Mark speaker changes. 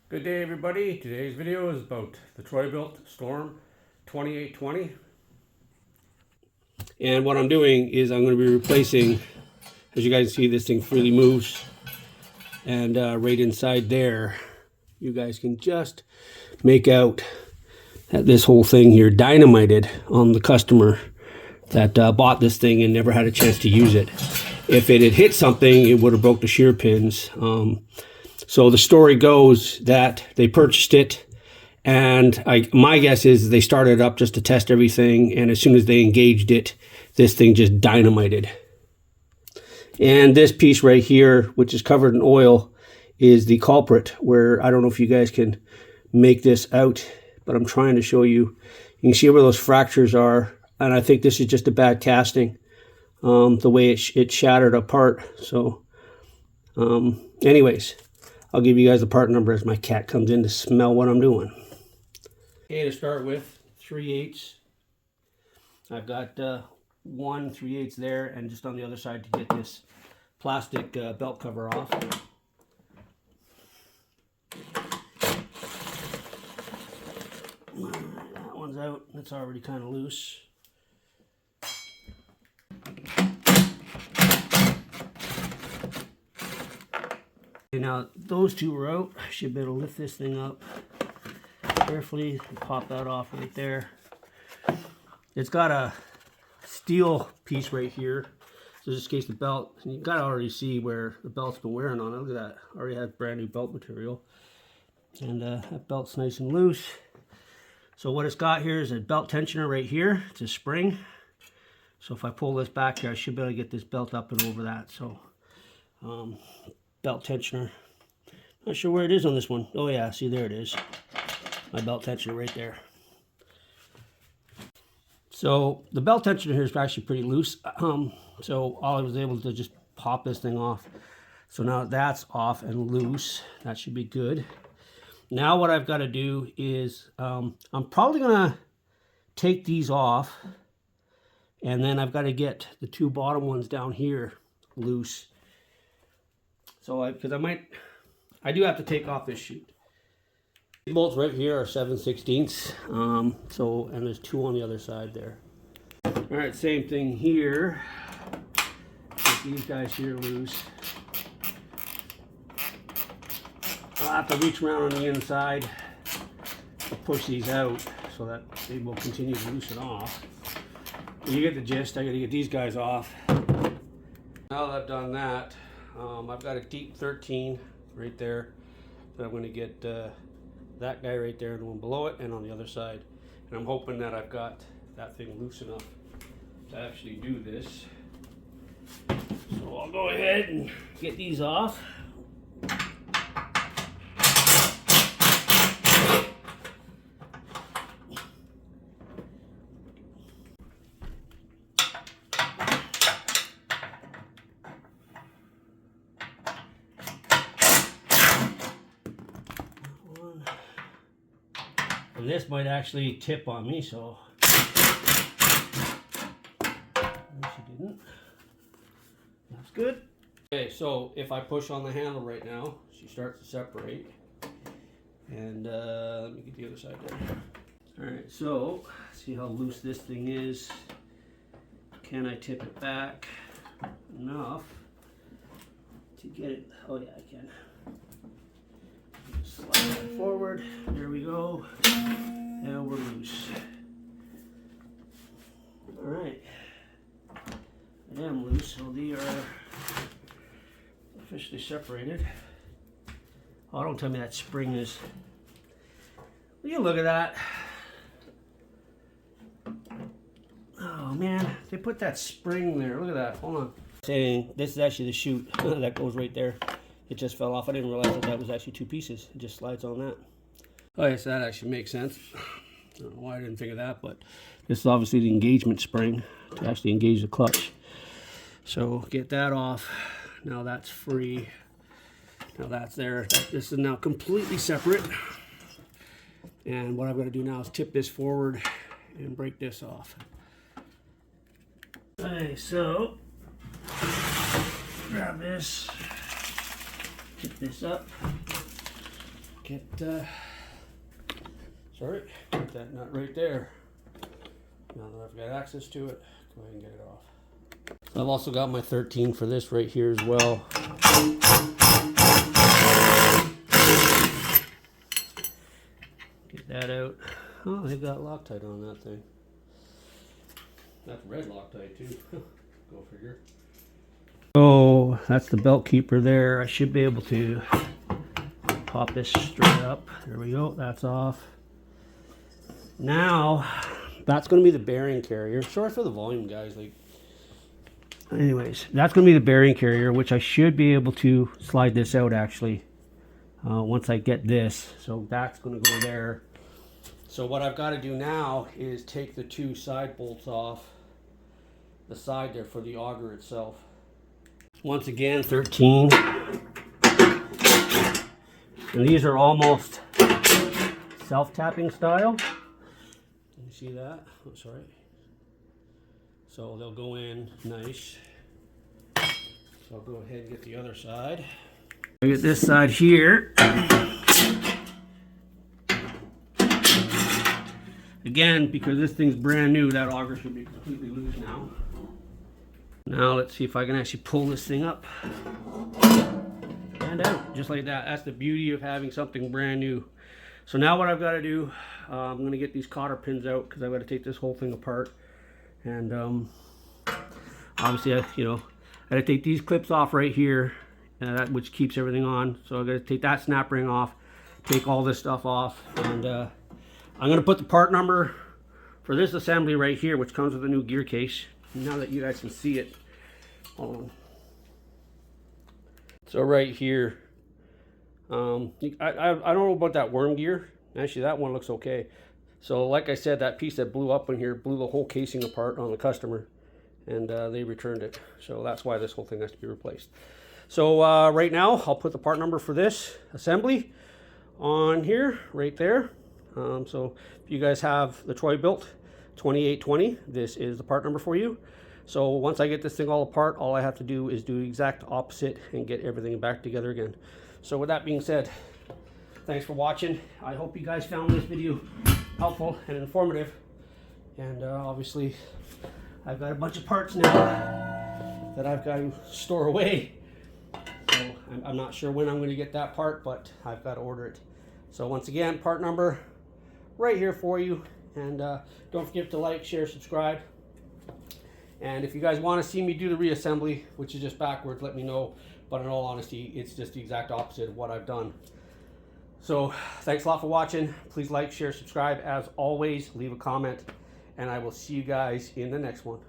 Speaker 1: Good day, everybody. Today's video is about the Bilt Storm 2820. And what I'm doing is I'm going to be replacing, as you guys see, this thing freely moves. And right inside there, you guys can just make out that this whole thing here dynamited on the customer that bought this thing and never had a chance to use it. If it had hit something, it would have broke the shear pins. So the story goes that they purchased it, and my guess is they started it up just to test everything, and as soon as they engaged it, this thing just dynamited. And this piece right here, which is covered in oil, is the culprit, where I don't know if you guys can make this out, but I'm trying to show you. You can see where those fractures are, and I think this is just a bad casting, the way it shattered apart. So anyways, I'll give you guys the part number as my cat comes in to smell what I'm doing. Okay, to start with, 3/8. I've got 1 3/8 there, and just on the other side to get this plastic belt cover off. That one's out. It's already kind of loose. Now those two are out. I should be able to lift this thing up carefully and pop that off right there. It's got a steel piece right here, so just in case the belt, and you gotta already see where the belt's been wearing on it. Look at that, already has brand new belt material, and that belt's nice and loose. So what it's got here is a belt tensioner right here. It's a spring, so if I pull this back here, I should be able to get this belt up and over that. So belt tensioner. Not sure where it is on this one. Oh yeah, see, there it is. My belt tensioner right there. So the belt tensioner here is actually pretty loose. So I was able to just pop this thing off. So now that's off and loose. That should be good. Now what I've got to do is I'm probably gonna take these off, and then I've got to get the two bottom ones down here loose. So because I do have to take off this chute. The bolts right here are 7/16. So, and there's 2 on the other side there. All right, same thing here. Get these guys here loose. I'll have to reach around on the inside to push these out so that they will continue to loosen off. But you get the gist. I got to get these guys off. Now that I've done that, I've got a deep 13 right there, so I'm going to get that guy right there and one below it and on the other side. And I'm hoping that I've got that thing loose enough to actually do this. So I'll go ahead and get these off. And this might actually tip on me, so she didn't. That's good. Okay, so if I push on the handle right now, she starts to separate. And let me get the other side there. Alright, so see how loose this thing is. Can I tip it back enough to get it? Oh yeah, I can. Slide it forward. There we go. Now we're loose. Alright. I am loose, so they are officially separated. Oh, don't tell me that spring is. Will you look at that? Oh man, they put that spring there. Look at that. Hold on. Saying this is actually the chute that goes right there. It just fell off. I didn't realize that was actually 2 pieces. It just slides on that. Oh yes, that actually makes sense. I don't know why I didn't think of that, but this is obviously the engagement spring to actually engage the clutch. So get that off. Now that's free. Now that's there. This is now completely separate. And what I've got to do now is tip this forward and break this off. Okay, so grab this, tip this up. get sorry, get that nut right there. Now that I've got access to it, go ahead and get it off. I've also got my 13 for this right here as well. Get that out. Oh, they've got Loctite on that thing. That's red Loctite too. Go figure. So that's the belt keeper there. I should be able to pop this straight up. There we go. That's off. Now that's going to be the bearing carrier. Sorry for the volume, guys. Anyways, that's going to be the bearing carrier, which I should be able to slide this out actually once I get this. So that's going to go there. So what I've got to do now is take the two side bolts off the side there for the auger itself. Once again, 13. And these are almost self-tapping style. You see that? Oh, sorry. So they'll go in nice. So I'll go ahead and get the other side. I get this side here. Again, because this thing's brand new, that auger should be completely loose now. Now let's see if I can actually pull this thing up and out, just like that. That's the beauty of having something brand new. So now what I've got to do, I'm going to get these cotter pins out because I've got to take this whole thing apart. And obviously, I got to take these clips off right here, which keeps everything on. So I've got to take that snap ring off, take all this stuff off, and I'm going to put the part number for this assembly right here, which comes with a new gear case. Now that you guys can see it, hold on. So right here, I don't know about that worm gear. Actually, that one looks okay. So like I said, that piece that blew up in here blew the whole casing apart on the customer, and they returned it. So that's why this whole thing has to be replaced. So right now, I'll put the part number for this assembly on here, right there. So if you guys have the Bilt 2820, this is the part number for you. So once I get this thing all apart, all I have to do is do the exact opposite and get everything back together again. So with that being said, thanks for watching. I hope you guys found this video helpful and informative. And obviously, I've got a bunch of parts now that I've got to store away. So I'm not sure when I'm going to get that part, but I've got to order it. So once again, part number right here for you. And don't forget to like, share, subscribe. And if you guys want to see me do the reassembly, which is just backwards, let me know. But in all honesty, it's just the exact opposite of what I've done. So thanks a lot for watching. Please like, share, subscribe. As always, leave a comment. And I will see you guys in the next one.